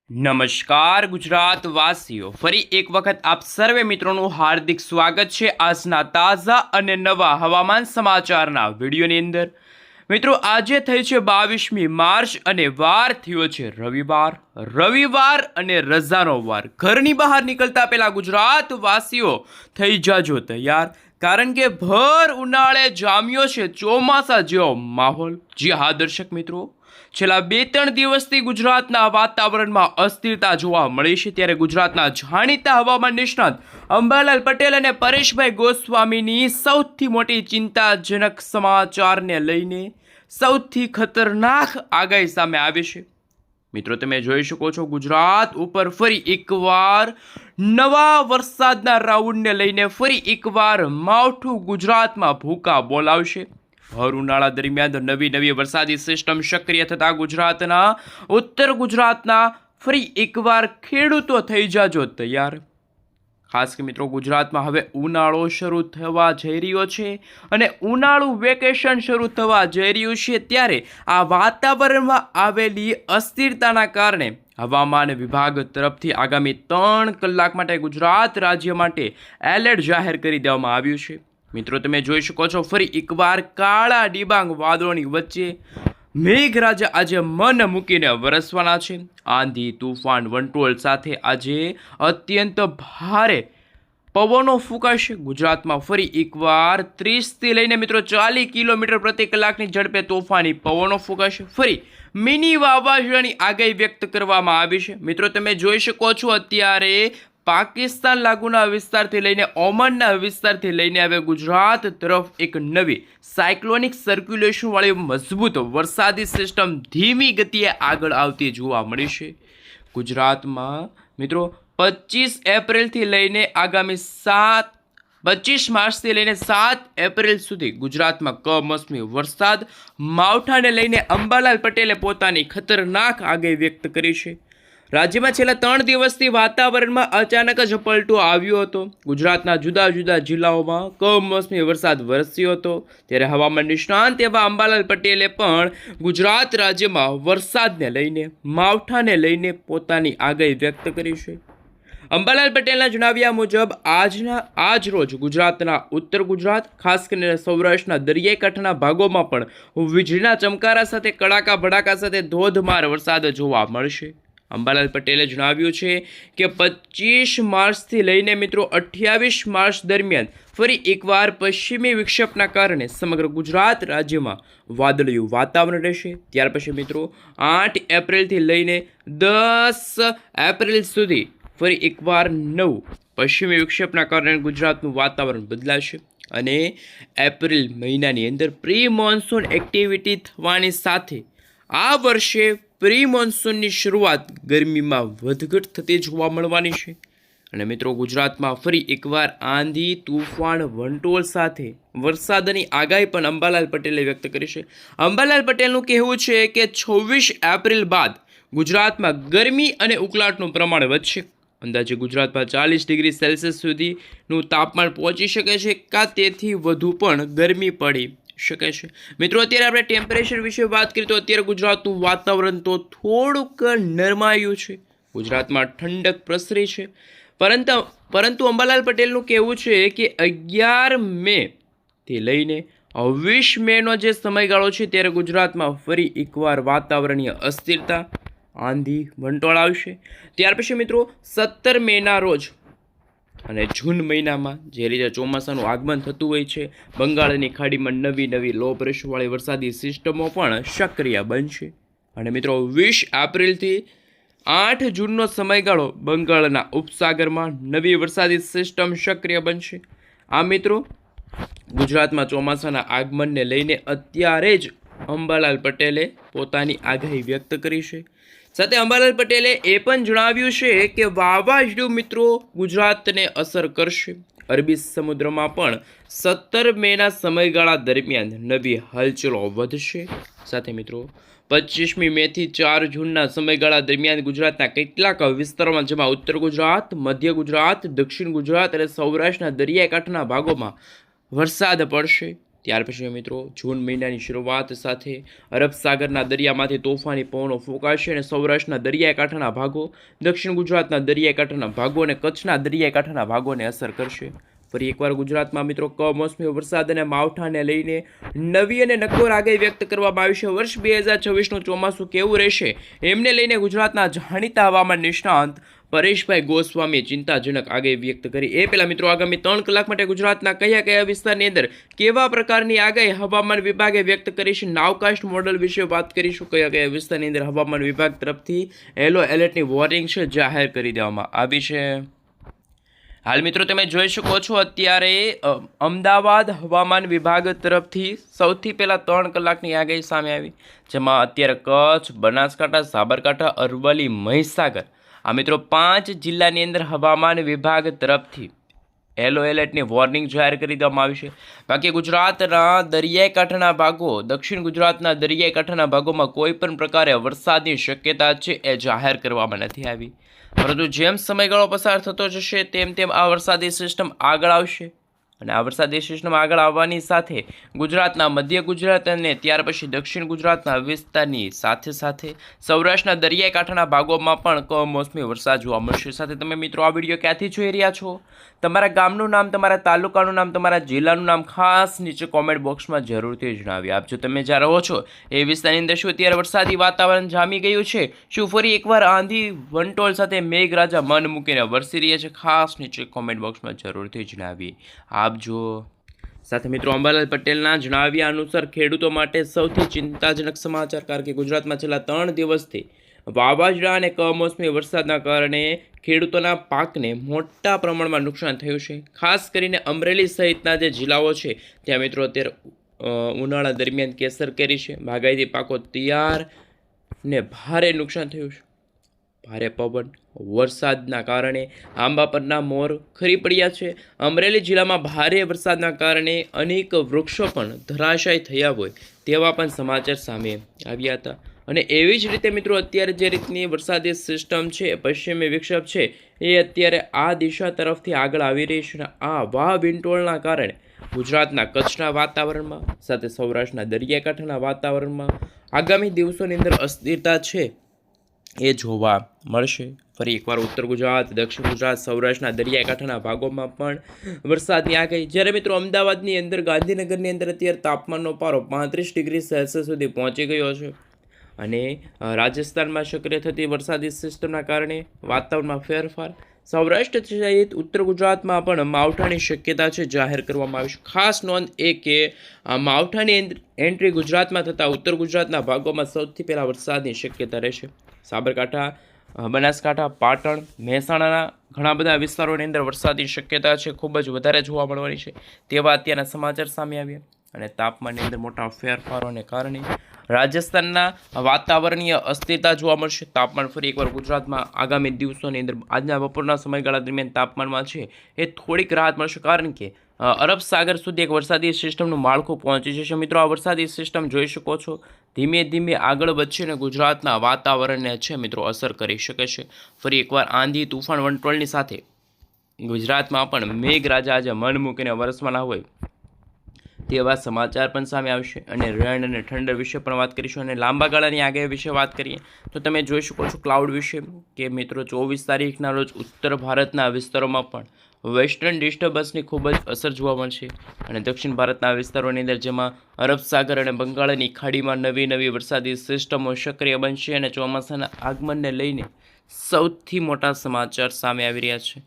નમસ્કાર ગુજરાત વાસીઓ, ફરી એક વખત આપ સર્વે મિત્રોનું હાર્દિક સ્વાગત છે આજના તાજા અને નવા હવામાન સમાચારના વિડીયોની અંદર। મિત્રો, આજે થઈ છે 22મી માર્ચ અને વાર થયો છે રવિવાર અને રજાનો વાર। ઘરની બહાર નીકળતા પહેલા ગુજરાત વાસીઓ થઈ જાજો તૈયાર, કારણ કે ભર ઉનાળે જામ્યો છે ચોમાસા જેવો માહોલ। જી હા દર્શક મિત્રો, છેલ્લા 2-3 દિવસથી ગુજરાતના વાતાવરણમાં અસ્થિરતા જોવા મળી છે, ત્યારે ગુજરાતના જાણીતા હવામાન નિષ્ણાત અંબાલાલ પટેલ અને પરેશભાઈ ગોસ્વામીની સૌથી મોટી ચિંતાજનક સમાચારને લઈને સૌથી ખતરનાક આગાહી સામે આવી છે। મિત્રો, તમે જોઈ શકો છો, ગુજરાત ઉપર ફરી એકવાર નવા વરસાદના રાઉન્ડને લઈને ફરી એકવાર માવઠું ગુજરાતમાં ભૂકા બોલાવશે। ભર ઉનાળા દરમિયાન નવી વરસાદી સિસ્ટમ સક્રિય થતા ગુજરાતના ઉત્તર ગુજરાતના ફરી એકવાર ખેડૂતો થઈ જાજો તૈયાર। ખાસ કે મિત્રો, ગુજરાતમાં હવે ઉનાળો શરૂ થવા જઈ રહ્યો છે અને ઉનાળુ વેકેશન શરૂ થવા જઈ રહ્યું છે, ત્યારે આ વાતાવરણમાં આવેલી અસ્થિરતાના કારણે હવામાન વિભાગ તરફથી આગામી 3 કલાક માટે ગુજરાત રાજ્ય માટે એલર્ટ જાહેર કરી દેવામાં આવ્યું છે। મિત્રો, તમે જોઈ શકો છો, ફરી એકવાર કાળા ડિબાંગ વાદળોની વચ્ચે મેઘરાજા આજે મન મૂકીને વરસવાના છે। આંધી, તુફાન, વંટોળ સાથે આજે અત્યંત ભારે પવનો ફૂંકાશે। ગુજરાતમાં ફરી એકવાર 30થી લઈને મિત્રો 40 કિલોમીટર પ્રતિ કલાકની ઝડપે તોફાની પવનો ફૂંકાશે। ફરી મિની વાવાઝોડાની આગાહી વ્યક્ત કરવામાં આવી છે। મિત્રો, તમે જોઈ શકો છો, અત્યારે પાકિસ્તાન લાગુના વિસ્તારથી લઈને ઓમાનના વિસ્તારથી લઈને હવે ગુજરાત તરફ એક નવી સાયક્લોનિક સર્ક્યુલેશન વાળી મજબૂત વરસાદી સિસ્ટમ ધીમી ગતિએ આગળ આવતી જોવા મળી છે। ગુજરાતમાં મિત્રો 25 એપ્રિલથી લઈને આગામી 25 માર્ચથી લઈને 7 એપ્રિલ સુધી ગુજરાતમાં કમોસમી વરસાદ માવઠાને લઈને અંબાલાલ પટેલે પોતાની ખતરનાક આગાહી વ્યક્ત કરી છે। રાજ્યમાં છેલ્લા 3 દિવસથી વાતાવરણમાં અચાનક જ પલટો આવ્યો હતો। ગુજરાતના જુદા જુદા જિલ્લાઓમાં કમોસમી વરસાદ વરસ્યો હતો, ત્યારે હવામાન નિષ્ણાંત એવા અંબાલાલ પટેલે પણ ગુજરાત રાજ્યમાં વરસાદને લઈને માવઠાને લઈને પોતાની આગાહી વ્યક્ત કરી છે। અંબાલાલ પટેલના જણાવ્યા મુજબ આજ રોજ ગુજરાતના ઉત્તર ગુજરાત, ખાસ કરીને સૌરાષ્ટ્રના દરિયાઈ કાંઠાના ભાગોમાં પણ વીજળીના ચમકારા સાથે કડાકા ભડાકા સાથે ધોધમાર વરસાદ જોવા મળશે। અંબાલાલ પટેલે જણાવ્યું છે કે 25 માર્ચથી લઈને મિત્રો 28 માર્ચ દરમિયાન ફરી એકવાર પશ્ચિમી વિક્ષેપના કારણે સમગ્ર ગુજરાત રાજ્યમાં વાદળિયું વાતાવરણ રહેશે। ત્યાર પછી મિત્રો 8 એપ્રિલથી લઈને 10 એપ્રિલ સુધી ફરી એકવાર નવું પશ્ચિમી વિક્ષેપના કારણે ગુજરાતનું વાતાવરણ બદલાશે અને એપ્રિલ મહિનાની અંદર પ્રી મોન્સૂન એક્ટિવિટી થવાની સાથે આ વર્ષે પ્રી મોન્સૂનની શરૂઆત ગરમીમાં વધઘટ થતી જોવા મળવાની છે। અને મિત્રો, ગુજરાતમાં ફરી એકવાર આંધી, તુફાન, વંટોળ સાથે વરસાદની આગાહી પણ અંબાલાલ પટેલે વ્યક્ત કરી છે। અંબાલાલ પટેલનું કહેવું છે કે 26 એપ્રિલ બાદ ગુજરાતમાં ગરમી અને ઉકળાટનું પ્રમાણ વધશે। અંદાજે ગુજરાતમાં 40 ડિગ્રી સેલ્સિયસ સુધીનું તાપમાન પહોંચી શકે છે, કાં તેથી વધુ પણ ગરમી પડી શકે છે। મિત્રો, અત્યારે આપણે ટેમ્પરેચર વિશે વાત કરીએ તો અત્યારે ગુજરાતનું વાતાવરણ તો થોડુંક નરમાયું છે, ગુજરાતમાં ઠંડક પ્રસરી છે, પરંતુ અંબાલાલ પટેલનું કહેવું છે કે 11 મેથી લઈને 20 મેનો જે સમયગાળો છે ત્યારે ગુજરાતમાં ફરી એકવાર વાતાવરણીય અસ્થિરતા, આંધી, વંટોળ આવશે। ત્યાર પછી મિત્રો 17 મેના રોજ અને જૂન મહિનામાં જે રીતે ચોમાસાનું આગમન થતું હોય છે, બંગાળની ખાડીમાં નવી લો પ્રેશરવાળી વરસાદી સિસ્ટમો પણ સક્રિય બનશે। અને મિત્રો 20 એપ્રિલથી 8 જૂનનો સમયગાળો બંગાળના ઉપસાગરમાં નવી વરસાદી સિસ્ટમ સક્રિય બનશે। આ મિત્રો, ગુજરાતમાં ચોમાસાના આગમનને લઈને અત્યારે જ અંબાલાલ પટેલે પોતાની આગાહી વ્યક્ત કરી છે। સાથે અંબાલાલ પટેલે એ પણ જણાવ્યું છે કે વાવાઝોડું મિત્રો ગુજરાતને અસર કરશે। અરબી સમુદ્રમાં પણ 17 મેના સમયગાળા દરમિયાન નવી હલચલો વધશે। સાથે મિત્રો 25મી મેથી 4 જૂનના સમયગાળા દરમિયાન ગુજરાતના કેટલાક વિસ્તારોમાં, જેમાં ઉત્તર ગુજરાત, મધ્ય ગુજરાત, દક્ષિણ ગુજરાત અને સૌરાષ્ટ્રના દરિયાઈ કાંઠાના ભાગોમાં વરસાદ પડશે। ત્યાર પછી મિત્રો જૂન મહિનાની શરૂઆત સાથે અરબ સાગરના દરિયામાંથી તોફાની પવનો ફૂંકાશે અને સૌરાષ્ટ્રના દરિયાઈ કાંઠાના ભાગો, દક્ષિણ ગુજરાતના દરિયાઈ કાંઠાના ભાગો અને કચ્છના દરિયાઈ કાંઠાના ભાગોને અસર કરશે. ફરી એકવાર ગુજરાતમાં મિત્રો કમોસમી વરસાદ અને માવઠાને લઈને નવી અને નક્કોર આગાહી વ્યક્ત કરવામાં આવી છે. વર્ષ 2024નું ચોમાસું કેવું રહેશે એમને લઈને ગુજરાતના જાણીતા હવામાન નિષ્ણાંત પરેશભાઈ ગોસ્વામીએ ચિંતાજનક આગાહી વ્યક્ત કરી. એ પહેલાં મિત્રો આગામી 3 કલાક માટે ગુજરાતના કયા વિસ્તારની અંદર કેવા પ્રકારની આગાહી હવામાન વિભાગે વ્યક્ત કરી છે, નાવકાસ્ટ મોડલ વિશે વાત કરીશું. કયા વિસ્તારની અંદર હવામાન વિભાગ તરફથી યલો એલર્ટની વોર્નિંગ છે જાહેર કરી દેવામાં આવી છે. હાલ મિત્રો તમે જોઈ શકો છો અત્યારે અમદાવાદ હવામાન વિભાગ તરફથી સૌથી પહેલાં 3 કલાકની આગાહી સામે આવી, જેમાં અત્યારે કચ્છ, બનાસકાંઠા, સાબરકાંઠા, અરવલ્લી, મહીસાગર આ મિત્રો 5 જિલ્લાની અંદર હવામાન વિભાગ તરફથી યલો એલર્ટની વોર્નિંગ જાહેર કરી દેવામાં આવી છે. બાકી ગુજરાતના દરિયાઈ કાંઠાના ભાગો, દક્ષિણ ગુજરાતના દરિયાઈ કાંઠાના ભાગોમાં કોઈ પણ પ્રકારે વરસાદની શક્યતા છે એ જાહેર કરવામાં નથી આવી, પરંતુ જેમ સમયગાળો પસાર થતો જશે તેમ તેમ આ વરસાદી સિસ્ટમ આગળ આવશે અને આ વરસાદી સિસ્ટમ આગળ આવવાની સાથે ગુજરાતના મધ્ય ગુજરાત અને ત્યાર પછી દક્ષિણ ગુજરાતના વિસ્તારની સાથે સાથે સૌરાષ્ટ્રના દરિયાઈ કાંઠાના ભાગોમાં પણ કમોસમી વરસાદ જોવા મળશે. સાથે તમે મિત્રો આ વિડીયો ક્યાંથી જોઈ રહ્યા છો, તમારા ગામનું નામ, તમારા તાલુકાનું નામ, તમારા જિલ્લાનું નામ ખાસ નીચે કોમેન્ટ બોક્સમાં જરૂરથી જણાવી આપજો. તમે જ્યાં રહો છો એ વિસ્તારની અંદર શું અત્યારે વરસાદી વાતાવરણ જામી ગયું છે, શું ફરી એકવાર આંધી વંટોળ સાથે મેઘરાજા મન મૂકીને વરસી રહ્યા છે, ખાસ નીચે કોમેન્ટ બોક્સમાં જરૂરથી જણાવી આપજો. સાથે મિત્રો અંબાલાલ પટેલના જણાવ્યા અનુસાર ખેડૂતો માટે સૌથી ચિંતાજનક સમાચાર, કારણ કે ગુજરાતમાં છેલ્લા 3 દિવસથી વાવાઝોડા અને કમોસમી વરસાદના કારણે ખેડૂતોના પાકને મોટા પ્રમાણમાં નુકસાન થયું છે. ખાસ કરીને અમરેલી સહિતના જે જિલ્લાઓ છે ત્યાં મિત્રો અત્યારે ઉનાળા દરમિયાન કેસર કેરી છે, બાગાયતી પાકો તૈયાર ને ભારે નુકસાન થયું છે. ભારે પવન, વરસાદના કારણે આંબા પરના મોર ખરી પડ્યા છે. અમરેલી જિલ્લામાં ભારે વરસાદના કારણે અનેક વૃક્ષો પણ ધરાશાયી થયા હોય તેવા પણ સમાચાર સામે આવ્યા હતા. અને એવી જ રીતે મિત્રો અત્યારે જે રીતની વરસાદી સિસ્ટમ છે, પશ્ચિમી વિક્ષેપ છે, એ અત્યારે આ દિશા તરફથી આગળ આવી રહી છે. આ વાવાઝોડાના કારણે ગુજરાતના કચ્છના વાતાવરણમાં સાથે સૌરાષ્ટ્રના દરિયાકાંઠાના વાતાવરણમાં આગામી દિવસોની અંદર અસ્થિરતા છે એ જોવા મળશે. ફરી એકવાર ઉત્તર ગુજરાત, દક્ષિણ ગુજરાત, સૌરાષ્ટ્રના દરિયાકાંઠાના ભાગોમાં પણ વરસાદની આગાહી. જ્યારે મિત્રો અમદાવાદની અંદર, ગાંધીનગરની અંદર અત્યારે તાપમાનનો પારો 35 ડિગ્રી સેલ્સિયસ સુધી પહોંચી ગયો છે અને રાજસ્થાનમાં સક્રિય થતી વરસાદી સિસ્ટમના કારણે વાતાવરણમાં ફેરફાર. સૌરાષ્ટ્ર સહિત ઉત્તર ગુજરાતમાં પણ માવઠાની શક્યતા છે જાહેર કરવામાં આવી છે. ખાસ નોંધ એ કે આ માવઠાની એન્ટ્રી ગુજરાતમાં થતાં ઉત્તર ગુજરાતના ભાગોમાં સૌથી પહેલાં વરસાદની શક્યતા રહેશે. સાબરકાંઠા, બનાસકાંઠા, પાટણ, મહેસાણાના ઘણા બધા વિસ્તારોની અંદર વરસાદની શક્યતા છે ખૂબ જ વધારે જોવા મળવાની છે તેવા અત્યારના સમાચાર સામે આવ્યા. અને તાપમાનની અંદર મોટા ફેરફારોને કારણે રાજસ્થાનના વાતાવરણીય અસ્થિરતા જોવા મળશે. તાપમાન ફરી એકવાર ગુજરાતમાં આગામી દિવસોની અંદર આજના બપોરના સમયગાળા દરમિયાન તાપમાનમાં છે એ થોડીક રાહત મળશે, કારણ કે અરબ સાગર સુધી એક વરસાદી સિસ્ટમનું માળખું પહોંચી જશે. મિત્રો આ વરસાદી સિસ્ટમ જોઈ શકો છો ધીમે ધીમે આગળ વધશે અને ગુજરાતના વાતાવરણને છે મિત્રો અસર કરી શકે છે. ફરી એકવાર આંધી, તુફાન, વંટોળની સાથે ગુજરાતમાં પણ મેઘરાજા આજે મન મૂકીને વરસવાના હોય તેવા સમાચાર પણ સામે આવશે. અને રેન અને ઠંડર વિશે પણ વાત કરીશું અને લાંબા ગાળાની આગાહી વિશે વાત કરીએ તો તમે જોઈ શકો છો ક્લાઉડ વિશે કે મિત્રો 24 તારીખના રોજ ઉત્તર ભારતના વિસ્તારોમાં પણ વેસ્ટર્ન ડિસ્ટર્બન્સની ખૂબ જ અસર જોવા મળશે અને દક્ષિણ ભારતના વિસ્તારોની અંદર જેમાં અરબ સાગર અને બંગાળની ખાડીમાં નવી વરસાદી સિસ્ટમો સક્રિય બનશે અને ચોમાસાના આગમનને લઈને સૌથી મોટા સમાચાર સામે આવી રહ્યા છે.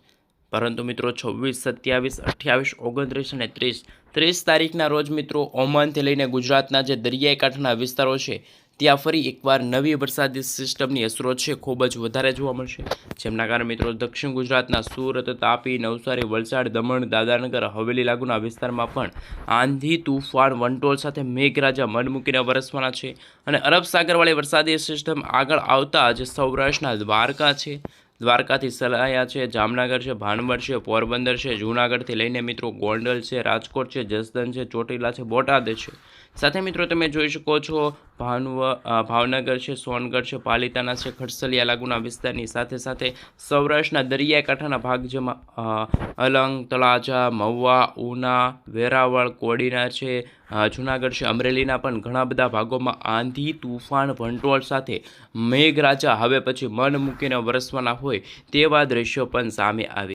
પરંતુ મિત્રો 26, 27, 28, 29 અને 30 તારીખના રોજ મિત્રો ઓમાનથી લઈને ગુજરાતના જે દરિયાઈ કાંઠાના વિસ્તારો છે ત્યાં ફરી એકવાર નવી વરસાદી સિસ્ટમની અસરો છે ખૂબ જ વધારે જોવા મળશે, જેમના કારણે મિત્રો દક્ષિણ ગુજરાતના સુરત, તાપી, નવસારી, વલસાડ, દમણ, દાદરાનગર હવેલી લાગુના વિસ્તારમાં પણ આંધી, તુફાન, વંટોળ સાથે મેઘરાજા મન મૂકીને વરસવાના છે. અને અરબ સાગરવાળી વરસાદી સિસ્ટમ આગળ આવતા જે સૌરાષ્ટ્રના દ્વારકા છે, દ્વારકાથી સલાયા છે, જામનગર છે, ભાનવડ છે, પોરબંદર છે, જૂનાગઢથી લઈને મિત્રો ગોંડલ છે, રાજકોટ છે, જસદન છે, ચોટીલા છે, બોટાદ છે. સાથે મિત્રો તમે જોઈ શકો છો ભાવનગર છે, સોનગઢ છે, પાલિતાણા છે, ખડસલિયા લાગુના વિસ્તારની સાથે સાથે સૌરાષ્ટ્રના દરિયાઈ કાંઠાના ભાગ જેમાં અલંગ, તળાજા, મહુવા, ઉના, વેરાવળ, કોડીનાર છે, જુનાગઢ છે, અમરેલીના પણ ઘણા બધા ભાગોમાં આંધી, તુફાન, વંટોળ સાથે મેઘરાજા હવે પછી મન મૂકીને વરસવાના હોય તેવા દ્રશ્યો પણ સામે આવે